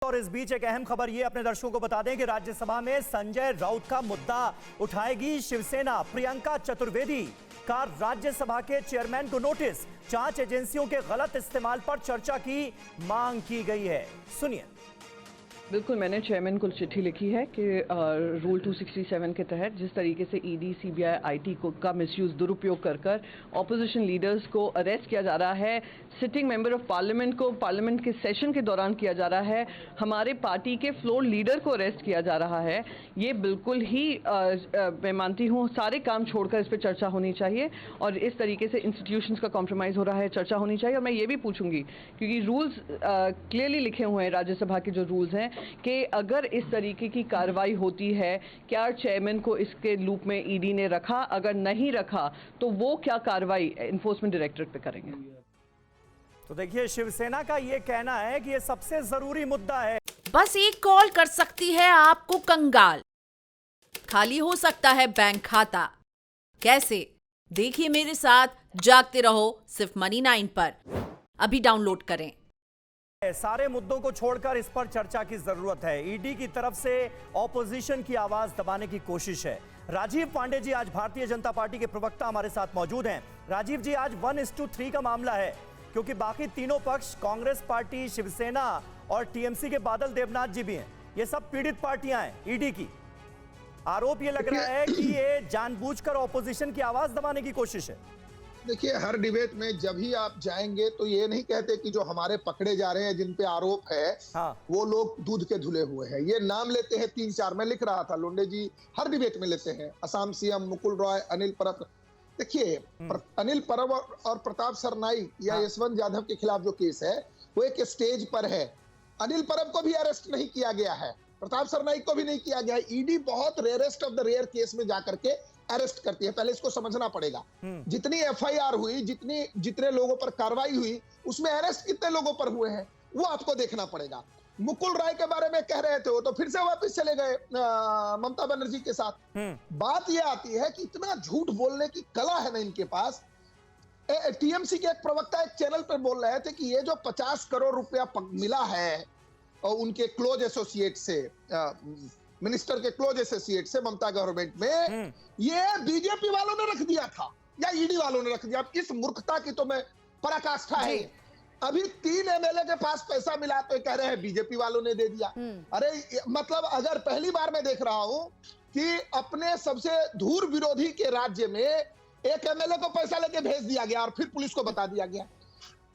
और इस बीच एक अहम खबर ये अपने दर्शकों को बता दें कि राज्यसभा में संजय राउत का मुद्दा उठाएगी शिवसेना। प्रियंका चतुर्वेदी का राज्यसभा के चेयरमैन को नोटिस, जांच एजेंसियों के गलत इस्तेमाल पर चर्चा की मांग की गई है। सुनिए। बिल्कुल, मैंने चेयरमैन को चिट्ठी लिखी है कि रूल 267 के तहत जिस तरीके से ईडी, सीबीआई, आईटी का मिसयूज, दुरुपयोग कर ऑपोजिशन लीडर्स को अरेस्ट किया जा रहा है, सिटिंग मेंबर ऑफ पार्लियामेंट को पार्लियामेंट के सेशन के दौरान किया जा रहा है, हमारे पार्टी के फ्लोर लीडर को अरेस्ट किया जा रहा है, ये बिल्कुल ही मैं मानती हूँ सारे काम छोड़कर इस पर चर्चा होनी चाहिए और इस तरीके से इंस्टीट्यूशंस का कॉम्प्रोमाइज हो रहा है, चर्चा होनी चाहिए। और मैं ये भी पूछूंगी क्योंकि रूल्स क्लियरली लिखे हुए हैं, राज्यसभा के जो रूल्स हैं, कि अगर इस तरीके की कार्रवाई होती है, क्या चेयरमैन को इसके लूप में ईडी ने रखा, अगर नहीं रखा तो वो क्या कार्रवाई एनफोर्समेंट डायरेक्टरेट पे करेंगे। तो देखिए, शिवसेना का ये कहना है कि ये सबसे जरूरी मुद्दा है। बस एक कॉल कर सकती है आपको कंगाल, खाली हो सकता है बैंक खाता। कैसे? देखिए मेरे साथ, जागते रहो सिर्फ मनी 9 पर। अभी डाउनलोड करें। सारे मुद्दों को छोड़कर इस पर चर्चा की जरूरत है। ईडी की तरफ से ऑपोजिशन की आवाज दबाने की कोशिश है। राजीव पांडे जी आज भारतीय जनता पार्टी के प्रवक्ता हमारे साथ मौजूद हैं। राजीव जी, आज 1:3 का मामला है क्योंकि बाकी तीनों पक्ष, कांग्रेस पार्टी, शिवसेना और टीएमसी के बादल देवनाथ जी भी हैं, ये सब पीड़ित पार्टियां हैं ईडी की। आरोप ये लग रहा है कि ये जानबूझकर ऑपोजिशन की आवाज दबाने की कोशिश है। देखिए, हर डिबेट में जब ही आप जाएंगे तो ये नहीं कहते कि जो हमारे पकड़े जा रहे हैं, जिन पे आरोप है, वो लोग दूध के धुले हुए हैं। ये नाम लेते हैं 3-4, मैं लिख रहा था, लोंडे जी हर डिबेट में लेते हैं। असम सीएम मुकुल रॉय, अनिल परब। देखिए, अनिल परब और प्रताप सरनाईक या यशवंत यादव के खिलाफ जो केस है वो एक स्टेज पर है। अनिल परब को भी अरेस्ट नहीं किया गया है, प्रताप सरनाईक को भी नहीं किया गया है। ईडी बहुत rarest of the rare case में जाकर के अरेस्ट करती है, पहले इसको समझना पड़ेगा। जितनी एफआईआर हुई, जितने लोगों पर कार्रवाई हुई, उसमें अरेस्ट कितने लोगों पर हुए हैं वो आपको देखना पड़ेगा। मुकुल राय के बारे में कह रहे थे वो तो फिर से वापस चले गए ममता बनर्जी के साथ। बात ये आती है कि इतना झूठ बोलने की कला है ना इनके पास। टीएमसी के एक प्रवक्ता एक चैनल पर बोल रहे थे कि ये जो 50 करोड़ रुपया मिला है और उनके क्लोज एसोसिएट से, मिनिस्टर के क्लोज एसोसिएट से ममता गवर्नमेंट में, ये बीजेपी वालों ने रख दिया था या ईडी वालों ने रख दिया। अब इस मूर्खता की तो मैं पराकाष्ठा है। अभी 3 एमएलए के पास पैसा मिला तो कह रहे हैं बीजेपी वालों ने दे दिया। अरे मतलब अगर पहली बार मैं देख रहा हूं कि अपने सबसे धूर विरोधी के राज्य में एक एमएलए को पैसा लेके भेज दिया गया और फिर पुलिस को बता दिया गया।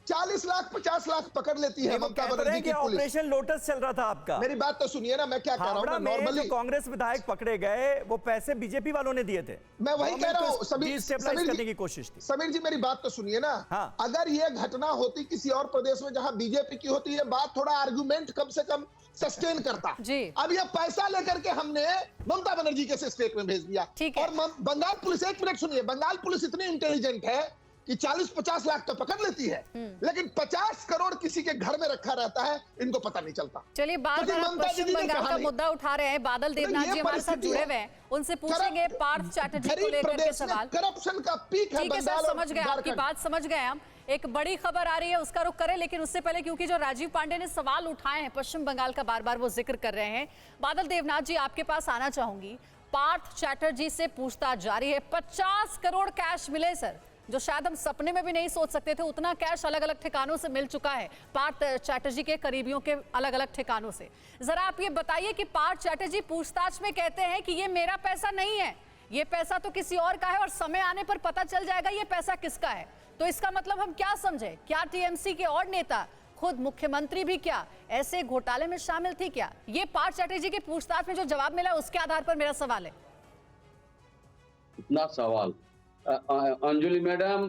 40 लाख 50 लाख पकड़ लेती है ममता बनर्जी की पुलिस। ऑपरेशन लोटस चल रहा था आपका। मेरी बात तो सुनिए ना, मैं क्या कह रहा हूं। नॉर्मली कांग्रेस विधायक पकड़े गए, वो पैसे बीजेपी वालों ने दिए थे। मैं वही कह रहा हूं, स्टेबलाइज करने की कोशिश थी। समीर जी, मेरी बात तो सुनिए ना। अगर ये घटना होती किसी और प्रदेश में जहां बीजेपी की होती, ये बात थोड़ा आर्गुमेंट कम से कम सस्टेन करता जी। अब ये पैसा लेकर के हमने ममता बनर्जी के स्टेट में भेज दिया। और बंगाल पुलिस, एक मिनट सुनिए, बंगाल पुलिस इतनी इंटेलिजेंट है कि 40-50 लाख तो पकड़ लेती है, लेकिन 50 करोड़ किसी के घर में रखा रहता है, इनको पता नहीं चलता। चलिए, पश्चिम बंगाल का मुद्दा उठा रहे हैं, बादल देवनाथ जी हमारे साथ जुड़े हुए हैं, उनसे पूछेंगे पार्थ चैटर्जी को लेकर के सवाल। करप्शन का पीक है। ठीक है सर, समझ गए, आपकी बात समझ गए हम। एक बड़ी खबर आ रही है, उसका रुख करें, लेकिन उससे पहले क्योंकि जो राजीव पांडे ने सवाल उठाए हैं पश्चिम बंगाल का, बार बार वो जिक्र कर रहे हैं। बादल देवनाथ जी, आपके पास आना चाहूंगी। पार्थ चैटर्जी से पूछताछ जारी है। 50 करोड़ कैश मिले सर, जो शायद हम सपने में भी नहीं सोच सकते थे। उतना कैश अलग अलग ठिकानों से मिल चुका है पार्थ चैटर्जी के करीबियों के अलग अलग ठिकानों से। जरा आप ये बताइए कि पार्थ चैटर्जी पूछताछ में कहते हैं कि ये मेरा पैसा नहीं है, ये पैसा तो किसी और का है और समय आने पर पता चल जाएगा ये पैसा किसका है। तो इसका मतलब हम क्या समझे? क्या टीएमसी के और नेता, खुद मुख्यमंत्री भी क्या ऐसे घोटाले में शामिल थी क्या? ये पार्थ चैटर्जी की पूछताछ में जो जवाब मिला उसके आधार पर मेरा सवाल है। इतना सवाल। Anjuli madam,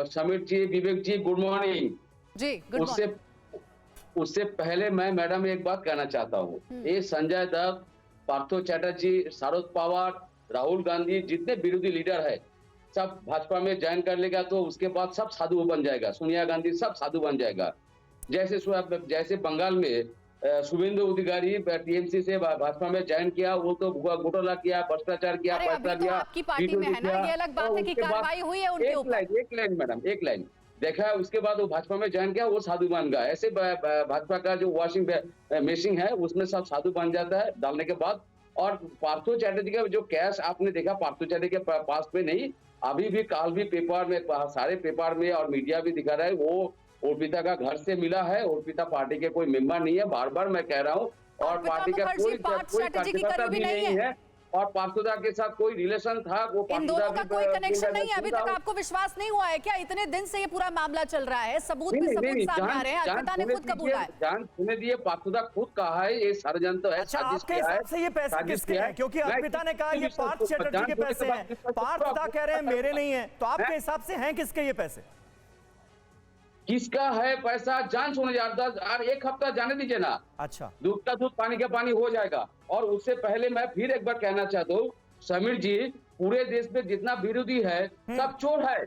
Sameer ji, Vivek ji, good morning जी। Good morning. उससे पहले मैं मैडम एक बात कहना चाहता हूँ। ये संजय दत्त, पार्थो चैटर्जी, शरद पवार, राहुल गांधी, जितने विरोधी लीडर है, सब भाजपा में ज्वाइन कर लेगा तो उसके बाद सब साधु बन जाएगा। सोनिया गांधी सब साधु बन जाएगा। जैसे बंगाल में शुभेंदु अधिकारी टीएमसी से भाजपा में ज्वाइन किया, वो तो घोटाला किया, भ्रष्टाचार किया, पैसा दिया। आपकी पार्टी में है ना, ये अलग बात है कि कार्रवाई हुई है उनके ऊपर। एक लाइन मैडम, एक लाइन। देखा, उसके बाद वो भाजपा में ज्वाइन किया, वो साधु बन गया। ऐसे भाजपा का जो वॉशिंग मशीन है उसमें सब साधु बन जाता है डालने के बाद। और पार्थो चैटर्जी का जो कैश आपने देखा, पार्थो चैटर्जी के पास में नहीं, अभी भी काल भी पेपर में, सारे पेपर में और मीडिया भी दिखा रहा है, वो अर्पिता का घर से मिला है। अर्पिता पार्टी के कोई मेंबर नहीं है, बार बार मैं कह रहा हूँ। और पार्टी का कोई कार्यकर्ता भी नहीं है, और पार्थोदा के साथ कोई रिलेशन था, वो इन दोनों का कोई कनेक्शन नहीं है। अभी तक आपको विश्वास नहीं हुआ है क्या? इतने दिन से ये पूरा मामला चल रहा है, सबूत पे सबूत सामने आ रहे हैं, अर्पिता ने खुद कबूला है। जान सुने दिए, पार्थोदा खुद कहा है ये षड्यंत्र है। अच्छा, आपके हिसाब से ये पैसे किसके हैं? क्योंकि अर्पिता ने कहा ये पार्थ चैटर्जी के पैसे हैं, पार्थोदा कह रहे हैं मेरे नहीं है, तो आपके हिसाब से हैं किसके ये पैसे? किसका है पैसा जांच होने जा रहा है, 1 हफ्ता जाने दीजिए ना। अच्छा, दूध का दूध पानी का पानी हो जाएगा। और उससे पहले मैं फिर एक बार कहना चाहता हूँ, समीर जी, पूरे देश में जितना विरोधी है सब चोर है,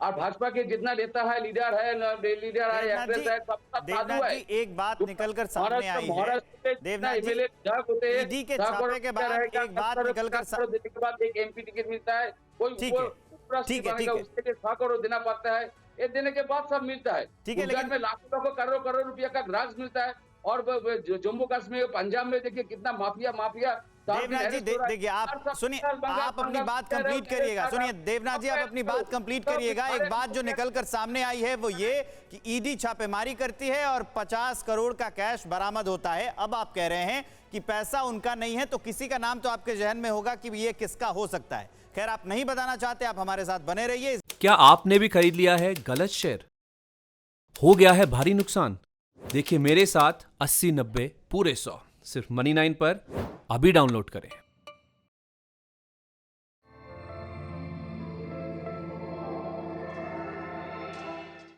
और भाजपा के जितना नेता है, लीडर है, एक्ट्रेस है, सब साधु है। एक बात निकल कर सामने आई है देवनाथ जी, ईडी के छापे के बाद एक बात निकल कर एक एमपी टिकट मिलता है, कोई ठीक है, उसके लिए 100 करोड़ देना पड़ता है, ये देने के बाद सब मिलता है। ठीक है, लेकिन में लाखों को करोड़ रुपया का ग्रास मिलता है। और जम्मू कश्मीर, पंजाब में देखिए कितना माफिया। देवनाथ जी देखिए, आप सुनिए, आप अपनी बात कंप्लीट करिएगा। सुनिए देवनाथ जी, आप अपनी बात कंप्लीट करिएगा। एक बात जो निकलकर सामने आई है वो ये कि ईडी छापेमारी करती है और 50 करोड़ का कैश बरामद होता है। अब आप कह रहे हैं कि पैसा उनका नहीं है, तो किसी का नाम तो आपके जहन में होगा कि ये किसका हो सकता है। खैर, आप नहीं बताना चाहते, आप हमारे साथ बने रहिए। क्या आपने भी खरीद लिया है गलत शेयर? हो गया है भारी नुकसान? देखिए मेरे साथ 80-90 पूरे 100 सिर्फ Money9 पर अभी डाउनलोड करें।